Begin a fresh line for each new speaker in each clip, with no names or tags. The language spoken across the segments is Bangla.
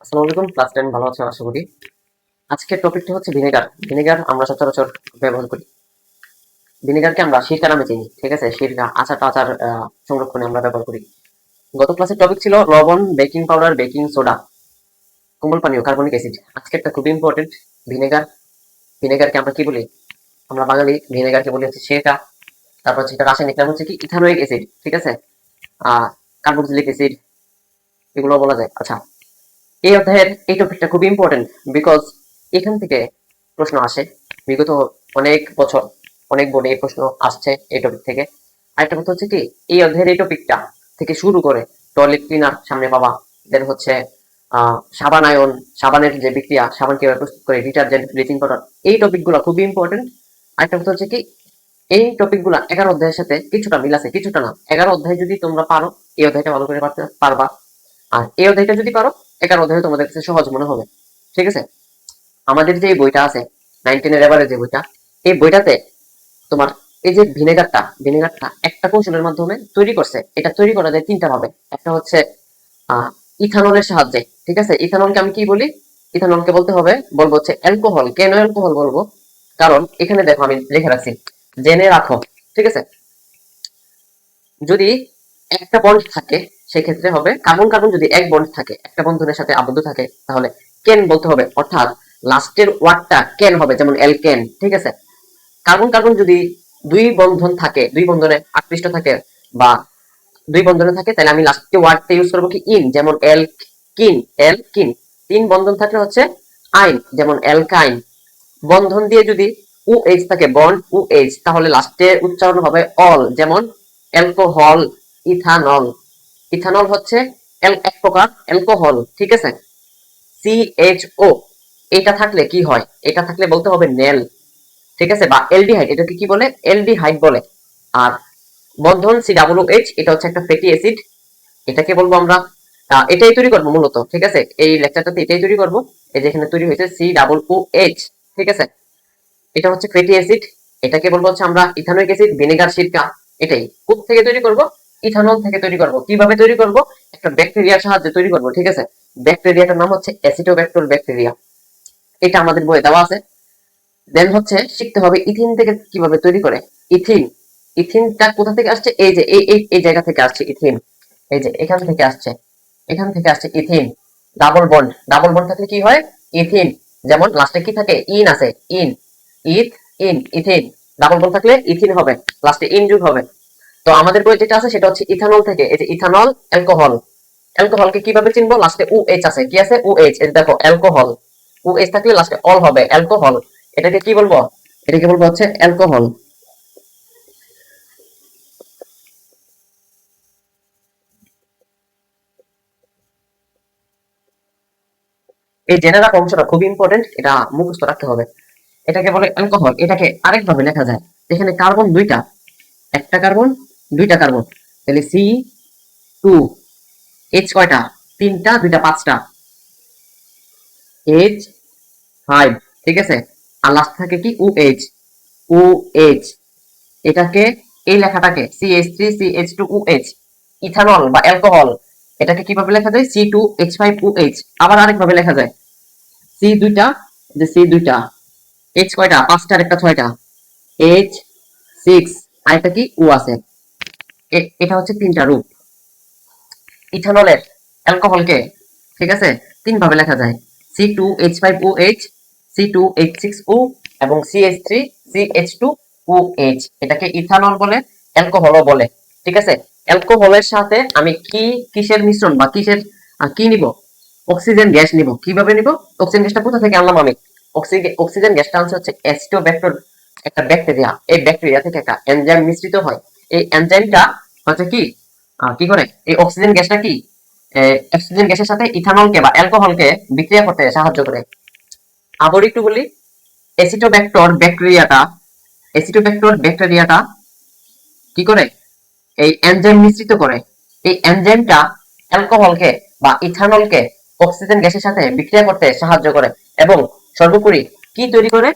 আসসালামু আলাইকুম। ক্লাস 10 ভালো আছেন আশা করি। আজকের টপিকটি হচ্ছে ভিনেগার। ভিনেগার আমরা সচরাচর ব্যবহার করি। ভিনেগারকে আমরা সিরকা নামে চিনি। ঠিক আছে, সিরকা আচার টাচার সংরক্ষণে আমরা ব্যবহার করি। গত ক্লাসের টপিক ছিল লবণ, বেকিং পাউডার, বেকিং সোডা, কোমল পানীয়, কার্বনিক অ্যাসিড। আজকেরটা খুবই ইম্পর্টেন্ট, ভিনেগার। ভিনেগারকে আমরা কি বলি? আমরা বাঙালি ভিনেগারকে বলি হচ্ছে সিরকা। তারপর হচ্ছে এটা রাসায়নিক নাম হচ্ছে কি ইথানোয়িক অ্যাসিড। ঠিক আছে, কার্বক্সিলিক অ্যাসিড, এগুলো বলা যায়। আচ্ছা, এই অধ্যায়ের এই টপিকটা খুবই ইম্পর্টেন্ট, বিকজ এখান থেকে প্রশ্ন আসে। বিগত অনেক বছর অনেক বোর্ডে এই প্রশ্ন আসছে এই টপিক থেকে। আরেকটা কথা হচ্ছে কি, এই অধ্যায়ের এই টপিকটা থেকে শুরু করে টয়লেট ক্লিনার সামনে পাবা, দেন হচ্ছে সাবানায়ন, সাবানের যে বিক্রিয়া, সাবান কিভাবে প্রস্তুত করে, ডিটারজেন্ট, ব্লিচিং পাউডার, এই টপিকগুলো খুবই ইম্পর্টেন্ট। আরেকটা কথা হচ্ছে কি, এই টপিকগুলো 11 অধ্যায়ের সাথে কিছুটা মিল আছে, কিছুটা না। 11 অধ্যায় যদি তোমরা পারো, এই অধ্যায়টা ভালো করে পারবা। আর এই অধ্যায়টা যদি পারো, 11 অধ্যায় তোমাদের কাছে সহজ মনে হবে। ঠিক আছে, আমাদের যে বইটা আছে 19 এর এবারে যে বইটা, এই বইটাতে তোমার এই যে ভিনেগারটা একটা কৌশলের মাধ্যমে তৈরি করছে। এটা তৈরি করা যায় তিনটা ভাবে। একটা হচ্ছে ইথানলের সাহায্যে। ঠিক আছে, ইথানলকে আমি কি বলি? ইথানলকে বলবো হচ্ছে অ্যালকোহল। কেন অ্যালকোহল বলবো? কারণ এখানে দেখো আমি লিখে রাখছি, জেনে রাখো। ঠিক আছে, যদি একটা বন্ড থাকে সেক্ষেত্রে হবে কার্বন কার্বন। যদি এক বন্ড থাকে, একটা বন্ধনের সাথে আবদ্ধ থাকে, তাহলে কেন বলতে হবে, অর্থাৎ লাস্টের ওয়ার্ডটা কেন হবে, যেমন অ্যালকেন। ঠিক আছে, কার্বন কার্বন যদি দুই বন্ধন থাকে, দুই বন্ধনে আকৃষ্ট থাকে বা দুই বন্ধনে থাকে, তাহলে আমি লাস্টে ওয়ার্ডটা ইউজ করবো কি ইন, যেমন এলকিন। এলকিন, তিন বন্ধন থাকলে হচ্ছে আইন, যেমন অ্যালকাইন। বন্ধন দিয়ে যদি উ এইচ থাকে, বন্ড উ এইচ, তাহলে লাস্টে উচ্চারণ হবে অল, যেমন অ্যালকোহল, ইথানল। ইথানল হচ্ছে এক প্রকার অ্যালকোহল। ঠিক আছে, সিএইচও, এটা থাকলে কি হয়? এটা থাকলে বলতে হবে নেল। ঠিক আছে, বা এলডিহাইড, এটাকে কি বলে? এলডিহাইড বলে। আর বন্ধন সি ডাবল এইচ, এটা হচ্ছে একটা ফ্যাটি অ্যাসিড। এটাকে বলবো আমরা, এটাই তৈরি করবো মূলত। ঠিক আছে, এই লেকচারটাতে এটাই তৈরি করবো। এই যে এখানে তৈরি হয়েছে সি ডাবল ও এইচ। ঠিক আছে, এটা হচ্ছে ফ্যাটি অ্যাসিড। এটাকে বলবো হচ্ছে আমরা ইথানোয়িক অ্যাসিড, ভিনেগার, সিরকা। এটাই কোথ থেকে তৈরি করব? ইথানল থেকে তৈরি করব। কিভাবে তৈরি করব? একটা ব্যাকটেরিয়ার সাহায্যে তৈরি করব। ঠিক আছে, ব্যাকটেরিয়াটার নাম হচ্ছে অ্যাসিটোব্যাক্টর ব্যাকটেরিয়া। এটা আমাদের বইয়ে দেওয়া আছে। দেন হচ্ছে শিখতে হবে ইথিন থেকে কিভাবে তৈরি করে। ইথিন, ইথিনটা কোথা থেকে আসছে? এই যে এই জায়গা থেকে আসছে ইথিন। এই যে এখান থেকে আসছে, এখান থেকে আসছে ethene. Double bond, double bond থাকলে কি হয়? ইথিন। যেমন লাস্টে কি থাকে? ইন আছে, ene, eth, ene, ethene. Double bond থাকলে ইথিন হবে, লাস্টে ইন যুগ হবে। তো আমাদের বই যেটা আছে সেটা হচ্ছে ইথানল থেকে। এই যে ইথানল, অ্যালকোহল। অ্যালকোহলকে কিভাবে চিনবো? লাস্টে ও এইচ আছে, কি আছে? O H. এই দেখো অ্যালকোহল, ও এইচ থাকলে লাস্টে অল হবে, অ্যালকোহল। এটাকে কি বলবো? এটাকে বলবো হচ্ছে অ্যালকোহল। এই জেনে রাখা অংশটা খুবই ইম্পর্টেন্ট, এটা মুখস্থ রাখতে হবে। এটাকে বলে অ্যালকোহল। এটাকে আরেক ভাবে লেখা যায়, এখানে কার্বন দুইটা, একটা কার্বন, দুইটা কার্বন, তাহলে সি টু। এইচ কয়টা? তিনটা, দুইটা পাঁচটা, এইচ ফাইভ। ঠিক আছে, আর লাস্ট থাকে কি? O H, O H. এটাকে, এই লেখাটাকে CH3 CH2OH, ইথানল বা অ্যালকোহল। এটাকে কিভাবে লেখা যায়? C2H5OH। আবার আরেকভাবে লেখা যায়, সি দুইটা, যে সি দুইটা, এইচ কয়টা? পাঁচটা, আর একটা ছয়টা, এইচ সিক্স, আরেকটা কি? ও আছে। এটা হচ্ছে তিনটা রূপ ইথানলের, অ্যালকোহলকে। ঠিক আছে, তিন ভাবে লেখা যায়, C2H5OH, C2H6O এবং CH3CH2OH। এটাকে ইথানল বলে, অ্যালকোহলও বলে। ঠিক আছে, অ্যালকোহলের সাথে আমি কি, কিসের মিশ্রণ বা কিসের কি নিব? অক্সিজেন গ্যাস নিব। কিভাবে নিব? অক্সিজেন গ্যাসটা কোথা থেকে আনলাম আমি? অক্সিজেন গ্যাসটা আনছে হচ্ছে অ্যাসিটোব্যাক্টর, একটা ব্যাকটেরিয়া। এই ব্যাকটেরিয়া থেকে একটা এনজাইম মিশ্রিত হয়। এই এনজাইমটা হচ্ছে কি, কি করে? এই অক্সিজেন গ্যাসটা কি, অক্সিজেন গ্যাসের সাথে ইথানলকে বা অ্যালকোহলকে বিক্রিয়া করতে সাহায্য করে। আবার একটু বলি, অ্যাসিটোব্যাক্টর ব্যাকটেরিয়াটা, অ্যাসিটোব্যাক্টর ব্যাকটেরিয়াটা কি করে? এই এনজাইম মিশ্রিত করে। এই এনজাইমটা অ্যালকোহলকে বা ইথানলকে অক্সিজেন গ্যাসের সাথে বিক্রিয়া করতে সাহায্য করে এবং সর্বোপরি কি তৈরি করে?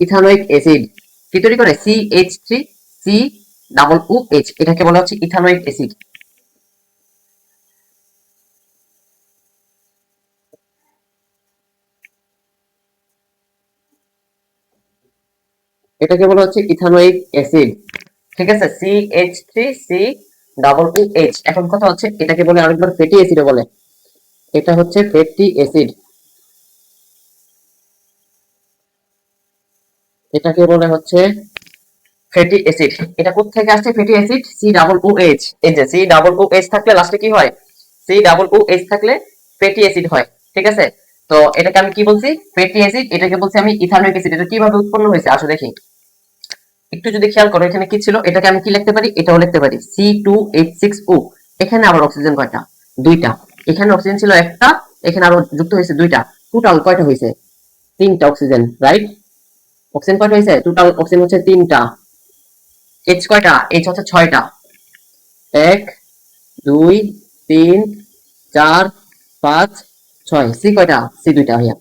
Ethanoic acid. কি তৈরি করে? CH3C OH, এটাকে বলা হচ্ছে ইথানোয়িক অ্যাসিড। এটাকে বলা হচ্ছে ইথানোয়িক অ্যাসিড, ঠিক আছে, CH3COOH। এখন কথা হচ্ছে এটাকে বলে আরেকবার ফ্যাটি অ্যাসিডও বলে, এটা হচ্ছে ফ্যাটি অ্যাসিড, এটাকে বলে হচ্ছে ফ্যাটি অ্যাসিড। এটা কোথা থেকে আসছে ফ্যাটি অ্যাসিড? COOH। এই যে COOH থাকলে লাস্টে কি হয়? COOH থাকলে ফ্যাটি অ্যাসিড হয়, ঠিক আছে। তো এটাকে আমি কি বলছি? Fatty acid. এটাকে বলছি আমি ইথানোয়িক অ্যাসিড। এটা কিভাবে উৎপন্ন হয়েছে আসো দেখি। একটু যদি খেয়াল করো এখানে কি ছিল, এটাকে আমি কি লিখতে পারি? এটাও লিখতে পারি C2H6O। এখানে আবার অক্সিজেন কয়টা? দুইটা। এখানে অক্সিজেন ছিল একটা, এখানে আরো যুক্ত হয়েছে দুইটা। টোটাল কয়টা হয়েছে? তিনটা অক্সিজেন, রাইট? অক্সিজেন কয়টা হয়েছে? টোটাল অক্সিজেন হচ্ছে তিনটা। এইচ কয়টা? এইচ হচ্ছে ছয়টা। এক, দুই, তিন, চার, পাঁচ, ছয়। সি কয়টা? সি দুইটা ভাইয়া,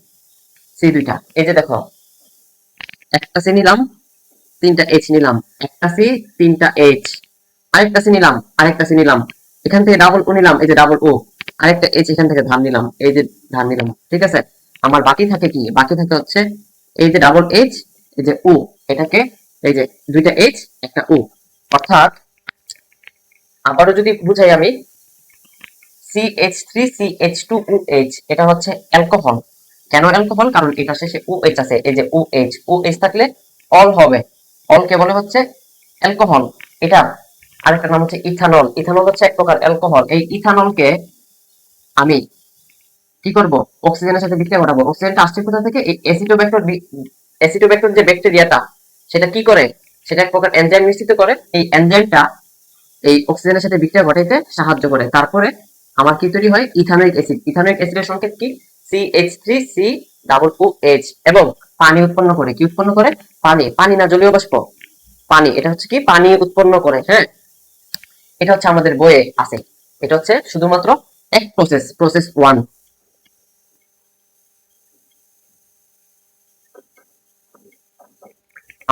সি দুইটা। এই যে দেখো, একটা সি নিলাম, তিনটা এইচ নিলাম, একটা সি, তিনটা এইচ, আরেকটা সি নিলাম, আরেকটা সি নিলাম, এখান থেকে ডাবল ও নিলাম, এই যে ডাবল ও, আরেকটা এইচ এখান থেকে ধার নিলাম, এই যে ধার নিলাম, ঠিক আছে। আমার বাকি থাকে কি? বাকি থাকে হচ্ছে এই যে ডাবল এইচ, এই যে ও, এটাকে এই যে দুইটা এইচ একটা ও, অর্থাৎ আবারও যদি বুঝাই আমি, CH3CH2OH এটা হচ্ছে অ্যালকোহল। কেন অ্যালকোহল? কারণ এটা শেষে OH আছে, এই যে OH, OH থাকলে অল হবে, অলকে বলে হচ্ছে অ্যালকোহল। এটা আরেকটা নাম হচ্ছে ইথানল। ইথানল হচ্ছে এক প্রকার অ্যালকোহল। এই ইথানলকে আমি কি করব? অক্সিজেনের সাথে বিক্রিয়া ঘটাবো। অক্সিজেনটা আসছে কোথা থেকে? এই অ্যাসিটোব্যাক্টর, অ্যাসিটোব্যাক্টর যে ব্যাকটেরিয়াটা, সেটা কি করে? সেটা এক প্রকার এনজাইম নিশ্চিত করে। এই এনজাইমটা এই অক্সিজেনের সাথে বিক্রিয়া ঘটাইতে সাহায্য করে। তারপরে আমার কি তৈরি হয়? Ethanoic acid. ইথানোয়িক অ্যাসিডের সংকেত কি? CH3COOH। এবং পানি উৎপন্ন করে। কি উৎপন্ন করে? পানি। পানি না জলীয় বাষ্প? পানি। এটা হচ্ছে কি? পানি উৎপন্ন করে, হ্যাঁ। এটা হচ্ছে আমাদের বইয়ে আছে। এটা হচ্ছে শুধুমাত্র এক প্রসেস, প্রসেস 1।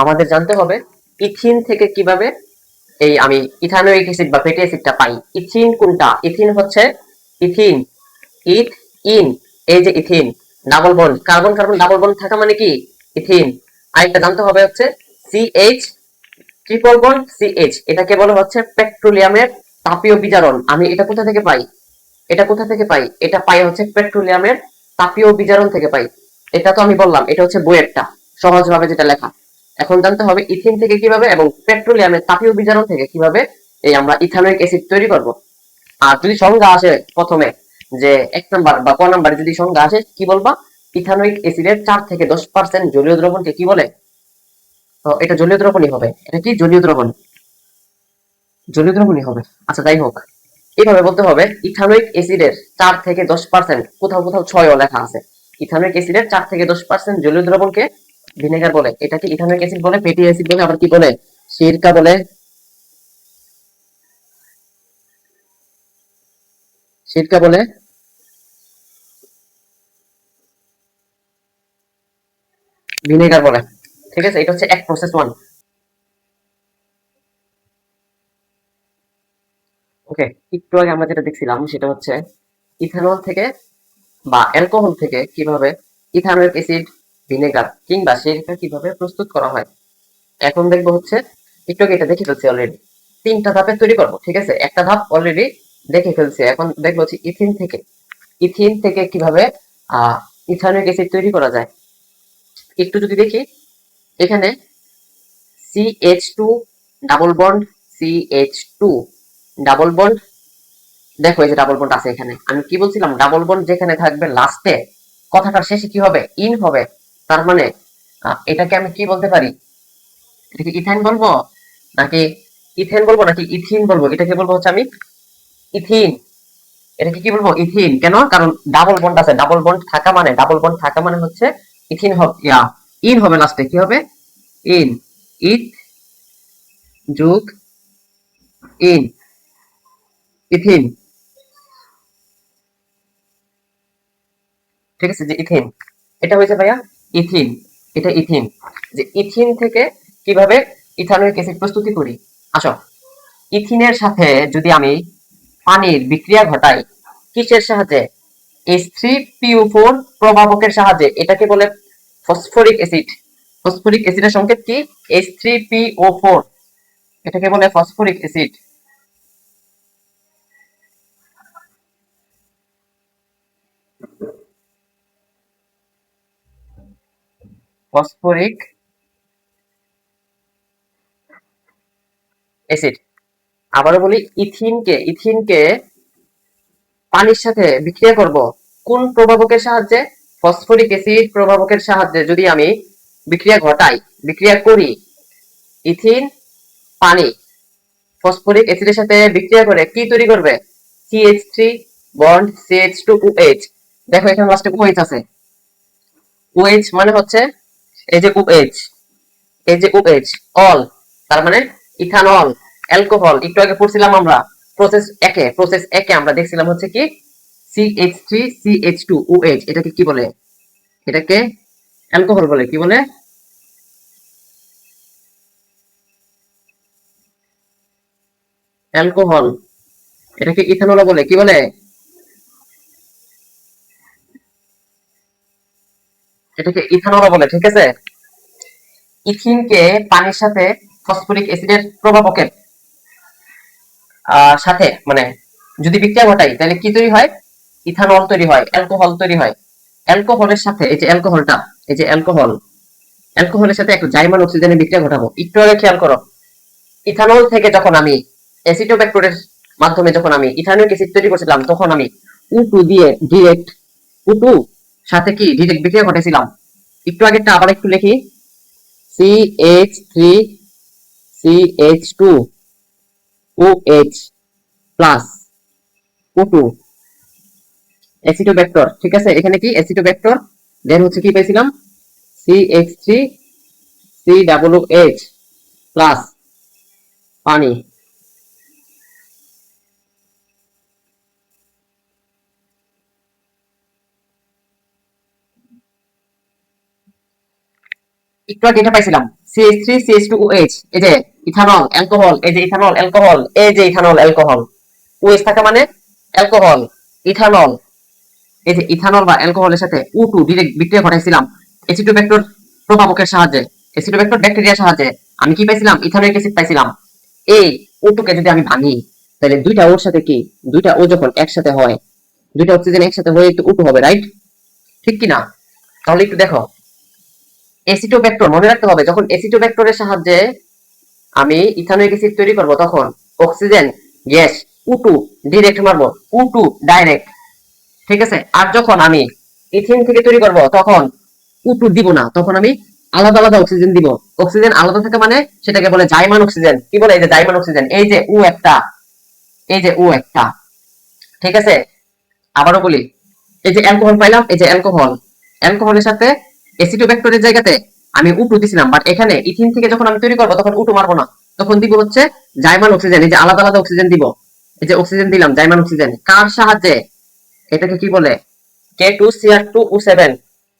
আমাদের জানতে হবে ইথিন থেকে কিভাবে এই আমি ইথানোয়িক অ্যাসিড বা ফ্যাটি অ্যাসিডটা পাই। ইথিন কোনটা? ইথিন হচ্ছে ইথিন, ইথ, ইন, এই যে ethene, double bond, carbon carbon double bond থাকা মানে কি? ইথিন। আরেকটা জানতে হবে হচ্ছে সিএইচ, ট্রিপল বন্ড সিএইচ, এটাকে বলা হচ্ছে পেট্রোলিয়ামের তাপীয় বিজারণ। আমি এটা কোথা থেকে পাই? এটা কোথা থেকে পাই? এটা পাই হচ্ছে পেট্রোলিয়ামের তাপীয় বিজারণ থেকে পাই। এটা তো আমি বললাম এটা হচ্ছে বইয়েরটা, সহজভাবে যেটা লেখা। এখন জানতে হবে ইথিন থেকে কিভাবে এবং পেট্রোলিয়ামের তাপীয় বিজারণ থেকে কিভাবে এই আমরা ইথানোয়িক অ্যাসিড তৈরি করব। আর যদি সংজ্ঞা আসে প্রথমে, যে 1 নাম্বার বা ক নাম্বারে যদি সংজ্ঞা আসে, কি বলবা? ইথানোয়িক অ্যাসিডের 4 থেকে 10% জলীয় দ্রবণকে কি বলে? তো এটা জলীয় দ্রবণই হবে। এটা কি? জলীয় দ্রবণ, জলীয় দ্রবণই হবে। আচ্ছা যাই হোক, এইভাবে বলতে হবে ইথানোয়িক অ্যাসিডের 4 থেকে 10%, কোথাও কোথাও 6ও লেখা আছে। ইথানোয়িক অ্যাসিডের 4 থেকে 10% জলীয় দ্রবণকে ভিনেগার বলে। এটাকে ইথানোয়িক অ্যাসিড বলে, ফ্যাটি অ্যাসিড বলে, আবার কি বলে? সিরকা বলে, সিরকা বলে, ভিনেগার বলে, ঠিক আছে। এটা হচ্ছে এক প্রসেস 1। ওকে, একটু আগে আমরা যেটা দেখছিলাম সেটা হচ্ছে ইথানল থেকে বা অ্যালকোহল থেকে কিভাবে ইথানোয়িক অ্যাসিড, ভিনেগার কিংবা সিরকা কিভাবে প্রস্তুত করা হয়। এখন দেখবো হচ্ছে, একটু আগে এটা দেখে ফেলছি অলরেডি, 3টা ধাপে তৈরি করবো, ঠিক আছে। একটা ধাপ অলরেডি দেখে ফেলছি, এখন দেখবো হচ্ছে ইথিন থেকে, ইথিন থেকে কিভাবে ইথানোয়িক অ্যাসিড তৈরি করা যায়। একটু যদি দেখি, এখানে CH2 double bond, CH2 double bond, দেখো এই যে ডাবল বন্ড আছে এখানে। আমি কি বলছিলাম? ডাবল বন্ড যেখানে থাকবে লাস্টে, কথাটার শেষে কি হবে? ইন হবে। তার মানে এটাকে আমি কি বলতে পারি? এটাকে ইথাইন বলবো নাকি ইথেন বলবো নাকি ইথিন বলবো? এটাকে বলবো হচ্ছে আমি ইথিন। এটাকে কি বলবো? ইথিন। কেন? কারণ ডাবল বন্ড আছে, ডাবল বন্ড থাকা মানে, ডাবল বন্ড থাকা মানে হচ্ছে ইথিন হবে, ইন হবে লাস্টে, কি হবে? ইন, ইথ যোগ ইন, ইথিন, ঠিক আছে। যে ইথিন, এটা হয়েছে ভাইয়া ইথিন, এটা ইথিন। যে ইথিন থেকে কিভাবে ইথানোয়িক অ্যাসিড প্রস্তুতি করি, আসো। ইথিনের সাথে যদি আমি পানির বিক্রিয়া ঘটাই, কিসের সাহায্যে? H3PO4 প্রভাবকের সাহায্যে। এটাকে বলে ফসফরিক অ্যাসিড। ফসফরিক অ্যাসিডের সংকেত কি? H3PO4, এটাকে বলে ফসফরিক অ্যাসিড। Phosphoric acid. আবারও বলি, ইথিনকে পানির সাথে বিক্রিয়া করব কোন প্রভাবকের সাহায্যে? ফসফরিক অ্যাসিড প্রভাবকের সাহায্যে যদি আমি বিক্রিয়া ঘটাই, বিক্রিয়া করি, ইথিন পানি ফসফরিক অ্যাসিডের সাথে বিক্রিয়া করে কি তৈরি করবে? CH3 bond CH2OH। দেখো এখানে লাস্টে OH আছে। OH মানে হচ্ছে এই যে OH, এই যে OH অল, তার মানে ইথানল, অ্যালকোহল। একটু আগে পড়ছিলাম আমরা প্রসেস একে আমরা দেখছিলাম হচ্ছে কি CH3CH2OH। এটাকে কি বলে? এটাকে অ্যালকোহল বলে। কি বলে? অ্যালকোহল। এটাকে ইথানল বলে। কি বলে? এটাকে ইথানল বলে। ঠিক আছে। ইথিনকে পানির সাথে ফসফরিক অ্যাসিডের প্রভাবকের সাথে মানে যদি বিক্রিয়া ঘটাই তাহলে কি তৈরি হয়? ইথানল তৈরি হয়, অ্যালকোহল তৈরি হয়। অ্যালকোহলের সাথে এই যে অ্যালকোহলটা, এই যে অ্যালকোহলের সাথে একটু জাইমান অক্সিজেনের বিক্রিয়া ঘটাবো। একটু আগে খেয়াল করো, ইথানল থেকে যখন আমি অ্যাসিটোব্যাক্টরের মাধ্যমে যখন আমি ইথানোয়িক অ্যাসিড তৈরি করছিলাম, তখন আমি U2 দিয়ে ডিরেক্ট U2 সাথে কি ডিরেক্ট বিক্রিয়া ঘটেছিলাম। একটু আগেরটা আবার একটু লিখি, CH3CH2OH প্লাস O2 অ্যাসিটোব্যাক্টর। ঠিক আছে, এখানে কি অ্যাসিটোব্যাক্টর, দেন হচ্ছে কি পেয়েছিলাম CH3COOH প্লাস পানি। একটু আগে এটা পাইছিলাম CH3CH2OH, এই যে ইথানল অ্যালকোহল, এই যে ইথানল অ্যালকোহল, এই যে ইথানল অ্যালকোহল, OH থাকা মানে অ্যালকোহল, ইথানল। এই যে ইথানল বা অ্যালকোহলের সাথে U2 ডিরেক্ট বিক্রিয়া ঘটাইছিলাম অ্যাসিটোব্যাক্টর প্রভাবকের সাহায্যে, অ্যাসিটোব্যাক্টর ব্যাকটেরিয়ার সাহায্যে। আমি কি পাইছিলাম? ইথানোয়িক অ্যাসিড পাইছিলাম। এই O2 কে যদি আমি ভাঙি, তাহলে দুইটা ওর সাথে কি, দুইটা ও যখন একসাথে হয়, দুইটা অক্সিজেন একসাথে হয়ে একটু O2 হবে, রাইট? ঠিক কি না? তাহলে একটু দেখো, অ্যাসিটোব্যাক্টর মনে রাখতে হবে, যখন অ্যাসিটোব্যাক্টরের সাহায্যে আমি ইথানোয়িক অ্যাসিড তৈরি করব, তখন অক্সিজেন গ্যাস U2 ডিরেক্ট মারবো, U2 ডাইরেক্ট। ঠিক আছে। আর যখন আমি ইথিন থেকে তৈরি করব, তখন U2 দিব না, তখন আমি আলাদা আলাদা অক্সিজেন দিব। অক্সিজেন আলাদা থাকে মানে সেটাকে বলে জাইমান অক্সিজেন। কি বলে? এই যে জাইমান অক্সিজেন, এই যে ও একটা, এই যে ও একটা। ঠিক আছে। আবারও বলি, এই যে অ্যালকোহল পাইলাম, এই যে অ্যালকোহল, অ্যালকোহলের সাথে অ্যাসিটোব্যাক্টরের জায়গাতে আমি U2 দিছিলাম, বাট এখানে ইথিন থেকে যখন আমি তৈরি করব, তখন U2 মারবো না, তখন দিব হচ্ছে জাইমান অক্সিজেন। এই যে আলাদা আলাদা অক্সিজেন দিব, এই যে অক্সিজেন দিলাম জাইমান অক্সিজেন। কার সাহায্যে? এটাকে কি বলে? K2Cr2O7,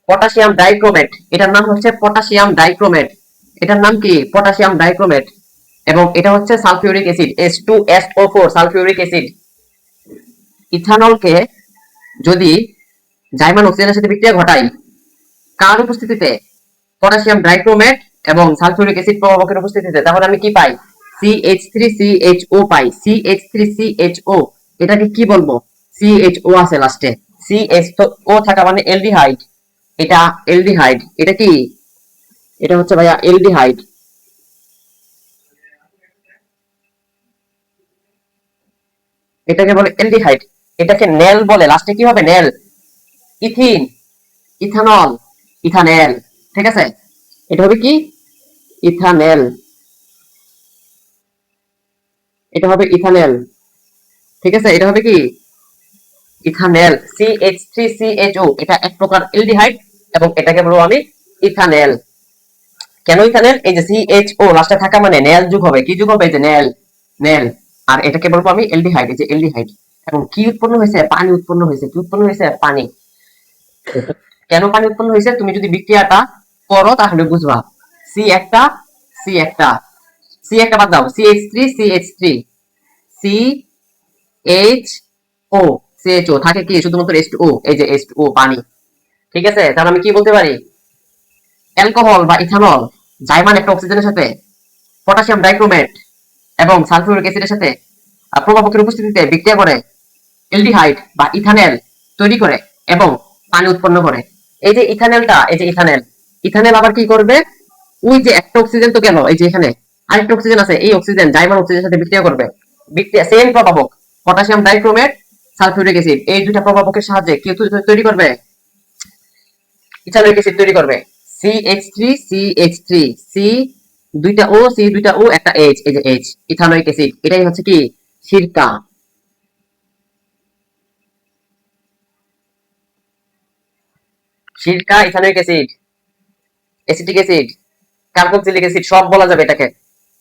potassium dichromate. এটার নাম হচ্ছে পটাশিয়াম ডাইক্রোমেট। এটার নাম কি? Potassium dichromate. এবং এটা হচ্ছে sulphuric acid, H2SO4 sulphuric acid. ইথানলকে যদি জাইমান অক্সিজেনের সাথে বিক্রিয়া ঘটাই, কার উপস্থিতিতে? পটাশিয়াম ডাইক্রোমেট এবং সালফিউরিক অ্যাসিড প্রভাবকের উপস্থিতিতে, তাহলে আমি কি পাই? CH3CHO পাই, CH3CHO। এটাকে কি বলবো? CHO আছে লাস্টে, CHO থাকা মানে এলডিহাইড। এটা এলডিহাইড। এটা কি? এটা হচ্ছে ভাইয়া এলডিহাইড। এটাকে বলে এলডিহাইড। এটাকে নেল বলে। লাস্টে কি হবে? নেল। Ethene, ethanol, ethanal. ঠিক আছে। এটা হবে কি? ইথানেল। এটা হবে ইথানেল। ঠিক আছে। এটা হবে কি? ইথানেল। CH3CHO, এটা এক প্রকার এলডিহাইড এবং এটাকে বলবো আমি ইথানেল। কেন ইথানেল? এই যে CHO লাস্টে থাকা মানে নেল যুগ হবে। কি যুগ হবে? এই যে নেল, নেল। আর এটাকে বলবো আমি এলডিহাইড, এই যে এলডিহাইড। এবং কি উৎপন্ন হয়েছে? পানি উৎপন্ন হয়েছে। কি উৎপন্ন হয়েছে? পানি। কেন পানি উৎপন্ন হয়েছে? তুমি যদি বিক্রিয়াটা করো তাহলে বুঝবা। সি একটা, সি একটা, সি একটা বাদ দাও, CH3CH3, CHO, CHO থাকে কি? শুধুমাত্র H2O, এই যে H2O পানি। ঠিক আছে। তাহলে আমি কি বলতে পারি? অ্যালকোহল বা ইথানল জাইমান একটা অক্সিজেনের সাথে পটাশিয়াম ডাইক্রোমেট এবং সালফিউরিক অ্যাসিডের সাথে প্রভাবকের উপস্থিতিতে বিক্রিয়া করে এলডিহাইড বা ইথানেল তৈরি করে এবং পানি উৎপন্ন করে। এই যে ইথানেলটা, এই যে ইথানেল, ইথানেল আবার কি করবে, ওই যে একটা অক্সিজেন তো গেল, এই যে এখানে আরেকটা অক্সিজেন আছে, এই অক্সিজেন জাইমান অক্সিজেনের সাথে বিক্রিয়া করবে। বিক্রিয়া সেম প্রভাবক পটাশিয়াম ডাইক্রোমেট সালফিউরিক অ্যাসিড, এই দুইটা প্রভাবকের সাহায্যে কি তৈরি করবে, ইথানোয়িক অ্যাসিড তৈরি করবে। CH3 সি দুইটা ও, সি দুইটা ও, একটা এইচ, এই যে এইচ, ইথানোয়িক অ্যাসিড। এটাই হচ্ছে কি সিরকা। সিরকা, ethanoic acid, acetic acid, carboxylic acid সব বলা যাবে এটাকে।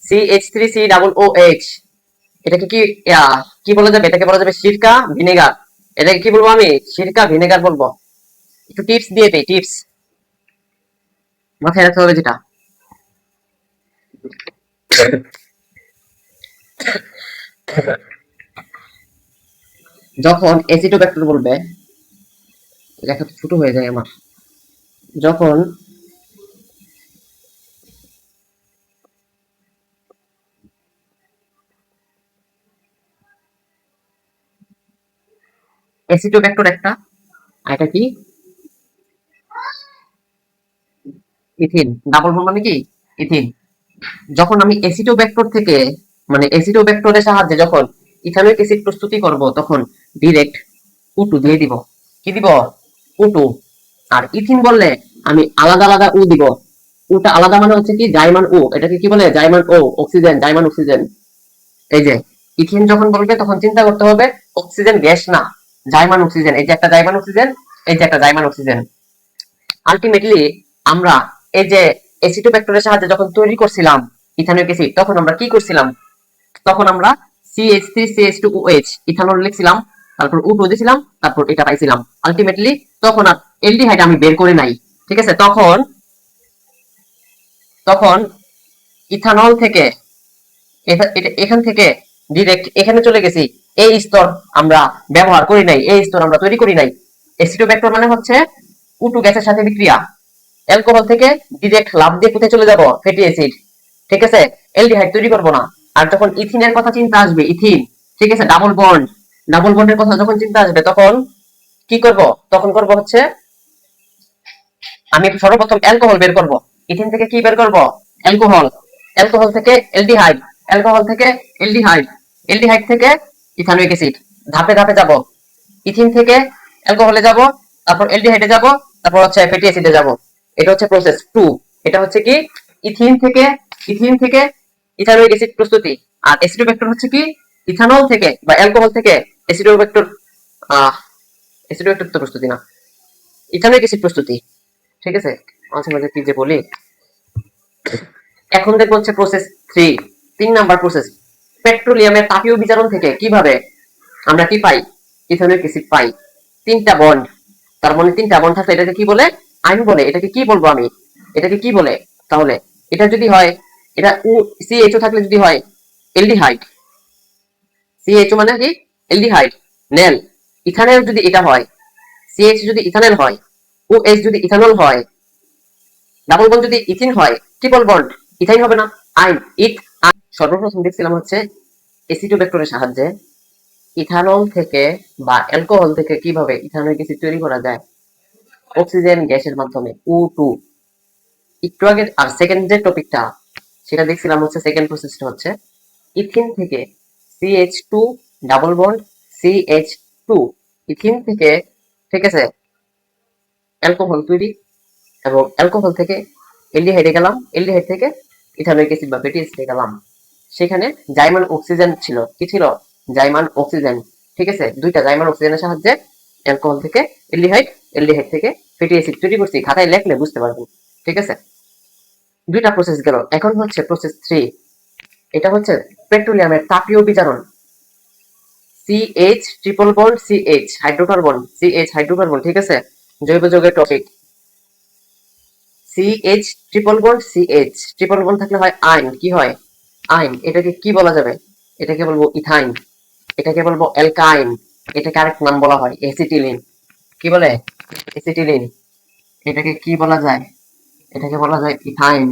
CH3COOH, এটাকে কি কি বলা যাবে, এটাকে বলা যাবে সিরকা ভিনেগার। এটাকে কি বলবো আমি, সিরকা ভিনেগার বলবো। একটু টিপস দিয়ে দেই, টিপস মাথায় রাখতে হবে যেটা, যখন অ্যাসিটোব্যাক্টর বলবে, লেখা ছোট হয়ে যায় আমার, যখন অ্যাসিটোব্যাক্টর একটা, আর এটা কি ইথিন, ডাবল বন্ড মানে কি ইথিন। যখন আমি অ্যাসিটোব্যাক্টর থেকে, মানে অ্যাসিটোব্যাক্টরের সাহায্যে যখন ইথানোয়িক অ্যাসিড প্রস্তুতি করব, তখন ডিরেক্ট ও2 দিয়ে দিব। কি দিব, ও2। আর ইথিন বললে আমি আলাদা আলাদা ও দিব। ওটা আলাদা মানে হচ্ছে কি জাইমান ও, এটাকে কি বলে, জাইমান ও, অক্সিজেন, জাইমান অক্সিজেন। এই যে ইথিন যখন বলবে তখন চিন্তা করতে হবে অক্সিজেন গ্যাস না, জাইমান অক্সিজেন। এই যে একটা জাইমান অক্সিজেন, এই যে একটা জাইমান অক্সিজেন। আলটিমেটলি আমরা এই যে অ্যাসিটোব্যাক্টরের সাহায্যে যখন তৈরি করছিলাম ইথানোয়িক অ্যাসিড, তখন আমরা কি করছিলাম, তখন আমরা CH3CH2OH ইথানল লিখছিলাম, তারপর ও2 দিছিলাম, তারপর এটা পাইছিলাম। আলটিমেটলি তখন আর এলডিহাইড আমি বের করে নাই, ঠিক আছে। তখন তখন ইথানল থেকে এখান থেকে ডিরেক্ট এখানে চলে গেছি। এই স্তর আমরা ব্যবহার করি নাই, এই স্তর আমরা তৈরি করি নাই। অ্যাসিটোব্যাক্টর মানে হচ্ছে ও2 গ্যাসের সাথে বিক্রিয়া, অ্যালকোহল থেকে ডিরেক্ট লাভ দিয়ে কোথায় চলে যাব, ফ্যাটি অ্যাসিড, ঠিক আছে। এলডিহাইড তৈরি করব না। আর যখন ইথিনের কথা চিন্তা আসবে, ইথিন, ঠিক আছে, ডাবল বন্ড, ডাবল বন্ডের কথা যখন চিন্তা আসবে, তখন কি করব, তখন করব হচ্ছে আমি সর্বপ্রথম অ্যালকোহল বের করব। ইথিন থেকে কি বের করব, অ্যালকোহল, অ্যালকোহল থেকে এলডিহাইড, অ্যালকোহল থেকে এলডিহাইড, এলডিহাইড থেকে ইথানোয়িক অ্যাসিড। ধাপে ধাপে যাব, ইথিন থেকে অ্যালকোহলে যাব, তারপর এলডিহাইডে যাব, তারপর হচ্ছে ফ্যাটি অ্যাসিডে যাব। এটা হচ্ছে প্রসেস 2। এটা হচ্ছে কি ইথিন থেকে ইথানোয়িক অ্যাসিড প্রস্তুতি। আর অ্যাসিডোব্যাক্টর হচ্ছে কি ইথানল থেকে বা অ্যালকোহল থেকে অ্যাসিডোব্যাক্টর, অ্যাসিডোব্যাক্টর তো প্রস্তুতি না, ইথানোয়িক অ্যাসিড প্রস্তুতি, ঠিক আছে। মাঝে মাঝে কি যে বলি। এখন দেখবো হচ্ছে প্রসেস 3, 3 নাম্বার প্রসেস, পেট্রোলিয়ামের তাপীয় বিজারণ থেকে কিভাবে আমরা কি পাই, ইথানোয়িক অ্যাসিড পাই। 3টা বন্ড, তার মানে 3টা বন্ড থাকলে এটাকে কি বলে, আয়ন বলে। এটাকে কি বলবো আমি, এটাকে কি বলে, তাহলে এটা যদি হয়, এটা CHO থাকলে যদি হয় এলডিহাইড, CHO মানে কি এলডিহাইড, নেল। ইথানেল যদি এটা হয়, CH যদি ইথানেল হয়, OH যদি ইথানল হয়, ডাবল বন্ড যদি ইথিন হয়, ট্রিপল বন্ড ইথাইন হবে না, আইন, ইথ। সর্বপ্রথম দেখছিলাম হচ্ছে অ্যাসিডোব্যাক্টরের সাহায্যে ইথানল থেকে বা অ্যালকোহল থেকে কিভাবে ইথানোয়িক অ্যাসিড তৈরি করা যায় অক্সিজেন গ্যাসের মাধ্যমে, ও2। একটু আগে আর সেকেন্ড যে টপিকটা সেটা দেখছিলাম হচ্ছে, সেকেন্ড প্রসেসটা হচ্ছে ইথিন থেকে CH2 double bond CH2, ethene থেকে, ঠিক আছে, অ্যালকোহল তৈরি, এবং অ্যালকোহল থেকে এলডিহাইডে গেলাম, এলডিহাইড থেকে ইথানোয়িক অ্যাসিড বা ফ্যাটি অ্যাসিডে গেলাম। সেখানে জাইমান অক্সিজেন ছিল, কি ছিল, জাইমান অক্সিজেন, ঠিক আছে। দুইটা জাইমান অক্সিজেনের সাহায্যে অ্যালকোহল থেকে এলডিহাইড, এলডিহাইড থেকে ফ্যাটি অ্যাসিড তৈরি করছি। খাতায় লেখলে বুঝতে পারবেন, ঠিক আছে। দুইটা প্রসেস গেল। এখন হচ্ছে প্রসেস 3, এটা হচ্ছে পেট্রোলিয়ামের তাপীয় বিজারণ। CH triple bond CH hydrocarbon, CH hydrocarbon, ঠিক আছে, জৈব যৌগের topic. CH triple bond CH, triple bond থাকলে হয় আইন, কি হয়, আইন। এটাকে কি বলা যাবে, এটাকে বলবো ইথাইন, এটাকে বলবো অ্যালকাইন, এটাকে আরেক নাম বলা হয় অ্যাসিটিলিন। কি বলে, অ্যাসিটিলিন। এটাকে কি বলা যায়, এটাকে বলা যায় ইথাইন,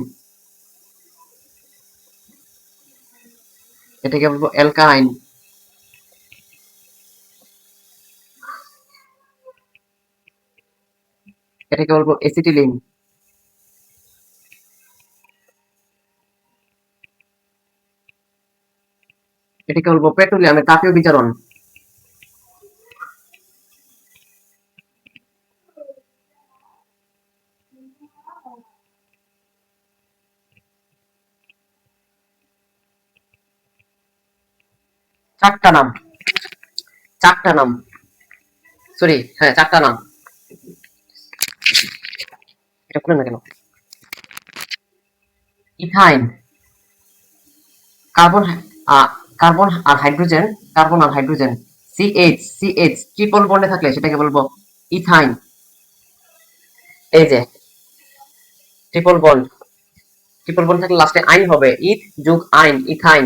এটাকে বলবো অ্যালকাইন, এটাকে বলবো এসিটিলিন, এটাকে বলবো পেট্রোলিয়ামের তাপীয় বিজারণ। চারটা নাম, চারটা নাম, সরি হ্যাঁ চারটা নাম। এটা খুলে না কেন? ইথাইন, কার্বন, কার্বন আর হাইড্রোজেন, কার্বন আর হাইড্রোজেন, সিএইচ সিএইচ ট্রিপল বন্ডে থাকলে সেটাকে বলবো ইথাইন। এই যে ট্রিপল বন্ড, ট্রিপল বন্ড থাকলে লাস্টে আইন হবে, ইথ যোগ আইন, ইথাইন।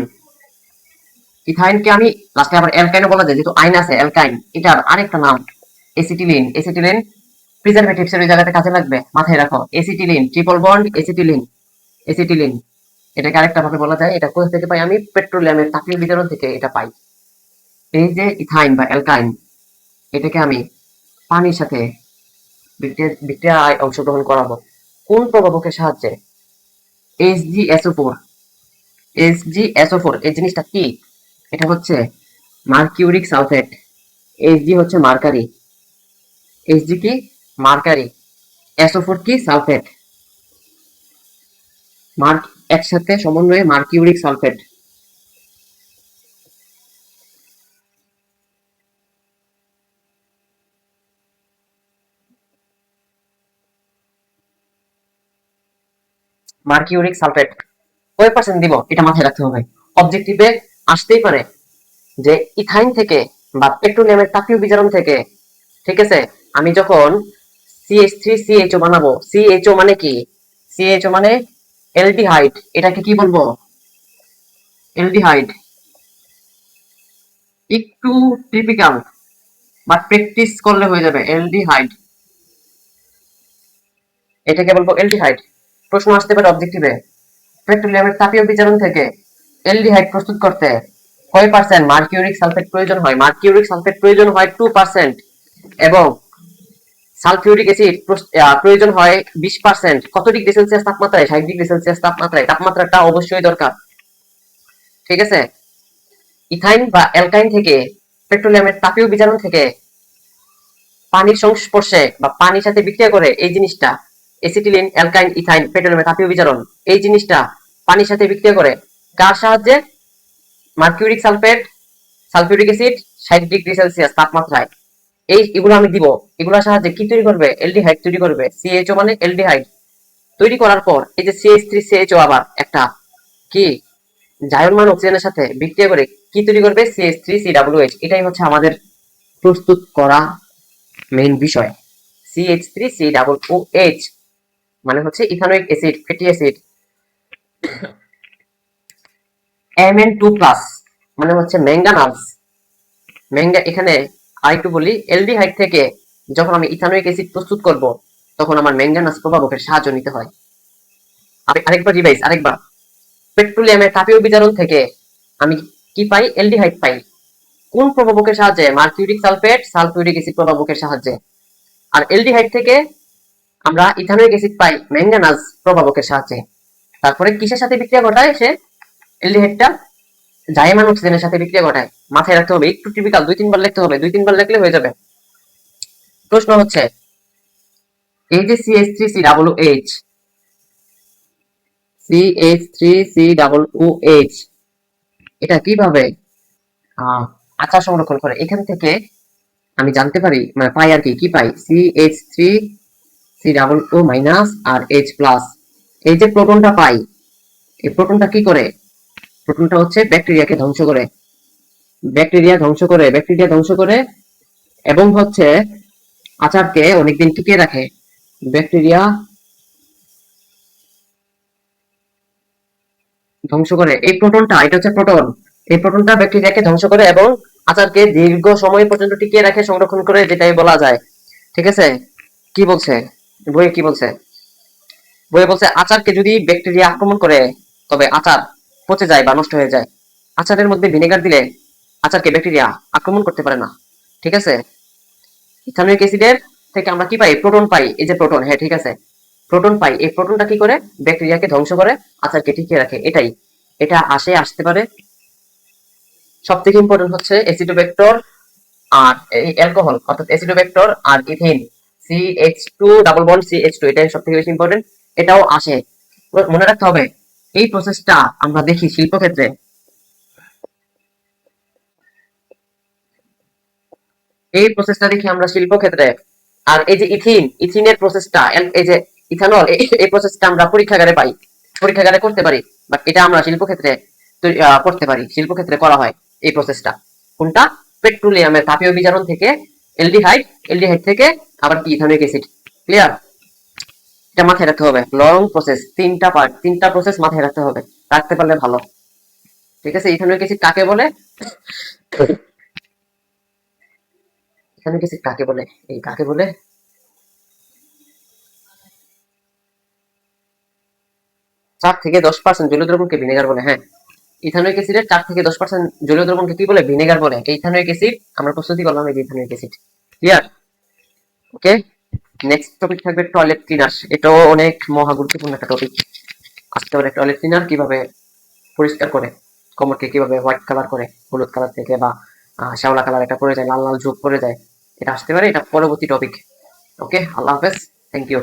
ইথাইনকে আমি লাস্টে আবার অ্যালকাইনও বলা যায়, যেহেতু আইন আছে অ্যালকাইন। এটার আরেকটা নাম এসিটিলিন, এসিটিলিন প্রিজারভেটিভস এর জায়গাতে কাজে লাগবে, মাথায় রাখো। Acetylene triple bond acetylene, acetylene. এটাকে আরেকটা ভাবে বলা যায়, এটা কোথা থেকে পাই আমি? পেট্রোলিয়ামের তাপীয় বিজারণ থেকে এটা পাই। এই যে ইথাইন বা অ্যালকাইন, এটাকে আমি পানির সাথে বিক্রিয়ায় অংশগ্রহণ করাবো। কোন প্রভাবকের সাহায্যে? HgSO4, HgSO4 এই জিনিসটা কি? এটা হচ্ছে মার্কিউরিক সালফেট। Hg হচ্ছে মার্কারি, Hg কি? মার্কারি। SO4 কি? সালফেট। মার্ক একসাথে সমন্বয়ে মার্কিউরিক সালফেট। মার্কিউরিক সালফেট কয় পার্সেন্ট দিব এটা মাথায় রাখতে হবে। অবজেক্টিভে আসতেই পারে যে ইথাইন থেকে বা পেট্রোলিয়ামের তাপীয় বিজারণ থেকে, ঠিক আছে, আমি যখন CH3CHO বানাবো, CHO মানে কি? CHO মানে অ্যালডিহাইড। এটাকে কি বলবো? অ্যালডিহাইড। একটু টিপিক্যাল বা প্র্যাকটিস করলে হয়ে যাবে, অ্যালডিহাইড। এটাকে বলবো অ্যালডিহাইড। প্রশ্ন আসতে পারে অবজেক্টিভে, পেট্রোলিয়ামের তাপীয় বিজারণ থেকে অ্যালডিহাইড প্রস্তুত করতে কয় পার্সেন্ট মার্কিউরিক সালফেট প্রয়োজন হয়? মার্কিউরিক সালফেট প্রয়োজন হয় 2%, এবং সালফিউরিক অ্যাসিড প্রয়োজন হয় 20%। কত ডিগ্রি সেলসিয়াস তাপমাত্রায়? 60 ডিগ্রি সেলসিয়াস তাপমাত্রায়। তাপমাত্রাটা অবশ্যই দরকার, ঠিক আছে। ইথাইন বা অ্যালকাইন থেকে, পেট্রোলিয়ামের তাপীয় বিজারণ থেকে পানির সংস্পর্শে বা পানির সাথে বিক্রিয়া করে এই জিনিসটা, এসিটিলিন অ্যালকাইন ইথাইন পেট্রোলিয়ামের তাপীয় বিজারণ, এই জিনিসটা পানির সাথে বিক্রিয়া করে কার সাহায্যে? Mercuric sulphate, sulphuric acid 60 degree Celsius তাপমাত্রায়। এগুলো আমি দিব, এগুলোর সাহায্যে কি তৈরি করবে? অ্যালডিহাইড তৈরি করবে। CHO মানে অ্যালডিহাইড। তৈরি করার পর এই যে CH3CHO আবার একটা কি জায়নমান অক্সিজেনের সাথে বিক্রিয়া করে কি তৈরি করবে? CH3COOH। এটাই হচ্ছে আমাদের প্রস্তুত করা মেইন বিষয়। CH3COOH মানে হচ্ছে ethanoic acid, fatty acid. Mn2+ মানে হচ্ছে ম্যাঙ্গানাস। এখানে আরেকটু বলি, অ্যালডিহাইড থেকে যখন আমি ইথানোয়িক অ্যাসিড প্রস্তুত করব, তখন আমার ম্যাঙ্গানাস প্রভাবকের সাহায্য নিতে হয়। আরেকবার রিভাইজ, আরেকবার। পেট্রোলিয়ামের তাপীয় বিজারণ থেকে আমি কি পাই? অ্যালডিহাইড পাই। কোন প্রভাবকের সাহায্যে? মার্কিউরিক সালফেট, সালফিউরিক অ্যাসিড প্রভাবকের সাহায্যে। আর অ্যালডিহাইড থেকে আমরা ইথানোয়িক অ্যাসিড পাই ম্যাঙ্গানাস প্রভাবকের সাহায্যে। তারপরে কিসের সাথে বিক্রিয়া ঘটায় সে? অ্যালডিহাইডটা জাইমান অক্সিজেনের সাথে বিক্রিয়া ঘটায়। মাথায় রাখতে হবে, একটু টিপিক্যাল, 2-3 বার লিখতে হবে, 2-3 বার লিখলে হয়ে যাবে। প্রশ্ন হচ্ছে এই যে CH3COOH, CH3COOH এটা কিভাবে আচার সংরক্ষণ করে? এখান থেকে আমি জানতে পারি, মানে পাই আর কি, কি পাই? CH3COO- আর H+। এই যে প্রোটনটা পাই, এই প্রোটনটা কি করে? প্রোটনটা হচ্ছে ব্যাকটেরিয়াকে ধ্বংস করে, ব্যাকটেরিয়া ধ্বংস করে এবং হচ্ছে আচারকে অনেকদিন টিকিয়ে রাখে। ব্যাকটেরিয়া ধ্বংস করে এই প্রোটনটা, এটা হচ্ছে প্রোটন। এই প্রোটনটা ব্যাকটেরিয়াকে ধ্বংস করে এবং আচারকে দীর্ঘ সময় পর্যন্ত টিকিয়ে রাখে, সংরক্ষণ করে, যেটাই বলা যায়, ঠিক আছে। কি বলছে বইয়ে? কি বলছে? বইয়ে বলছে আচারকে যদি ব্যাকটেরিয়া আক্রমণ করে তবে আচার পচে যায় বা নষ্ট হয়ে যায়। আচারের মধ্যে ভিনেগার দিলে আচারকে ব্যাকটেরিয়া আক্রমণ করতে পারে না। ঠিক আছে, ইথানোয়িক অ্যাসিডের থেকে আমরা কি পাই? প্রোটন পাই। এই যে প্রোটন, হ্যাঁ ঠিক আছে, প্রোটন পাই। এই প্রোটনটা কি করে? ব্যাকটেরিয়াকে ধ্বংস করে, আচারকে টিকিয়ে রাখে। এটাই, এটা আসতে পারে। সব থেকে ইম্পর্টেন্ট হচ্ছে অ্যাসিডোব্যাক্টর আর এই অ্যালকোহল, অর্থাৎ অ্যাসিডোব্যাক্টর আর ethene CH2 double bond CH2, এটাই সব থেকে বেশি ইম্পর্টেন্ট। এটাও আসে। মনে রাখতে হবে এই প্রসেসটা আমরা দেখি শিল্পক্ষেত্রে, এই প্রসেসটা দেখি আমরা শিল্পক্ষেত্রে। আর এই যে ইথিনের প্রসেসটা, এই যে ইথানল, এই প্রসেসটা আমরা পরীক্ষাগারে পাই, পরীক্ষাগারে করতে পারি। বাট এটা আমরা শিল্পক্ষেত্রে করতে পারি, শিল্পক্ষেত্রে করা হয় এই প্রসেসটা। কোনটা? পেট্রোলিয়ামের তাপীয় বিজারণ থেকে এলডিহাইড, এলডিহাইড থেকে আবার কি ইথানোয়িক অ্যাসিড। ক্লিয়ার? এটা মাথায় রাখতে হবে। লং প্রসেস, তিনটা পার্ট, তিনটা প্রসেস মাথায় রাখতে হবে, রাখতে পারলে ভালো। ঠিক আছে, ইথানোয়িক অ্যাসিড কাকে বলে? ইথানোয়িক অ্যাসিড কাকে বলে? এই কাকে বলে? 4 থেকে 10% জলীয় দ্রবণকে ভিনেগার বলে। হ্যাঁ, ইথানোয়িক অ্যাসিডের 4 থেকে 10% জলীয় দ্রবণকে কি বলে? ভিনেগার বলে। এই ইথানোয়িক অ্যাসিড আমরা প্রস্তুতি করলাম, এই যে ইথানোয়িক অ্যাসিড। ক্লিয়ার? ওকে, নেক্সট টপিক থাকবে টয়লেট ক্লিনার। এটাও অনেক মহা গুরুত্বপূর্ণ একটা টপিক। আসতে পারে টয়লেট ক্লিনার কিভাবে পরিষ্কার করে, কোমরকে কিভাবে হোয়াইট কালার করে, হলুদ কালার থেকে বা শ্যাওলা কালার এটা পড়ে যায়, লাল লাল ঝোপ পড়ে যায়, এটা আসতে পারে। এটা পরবর্তী টপিক। ওকে, আল্লাহ হাফেজ, থ্যাংক ইউ।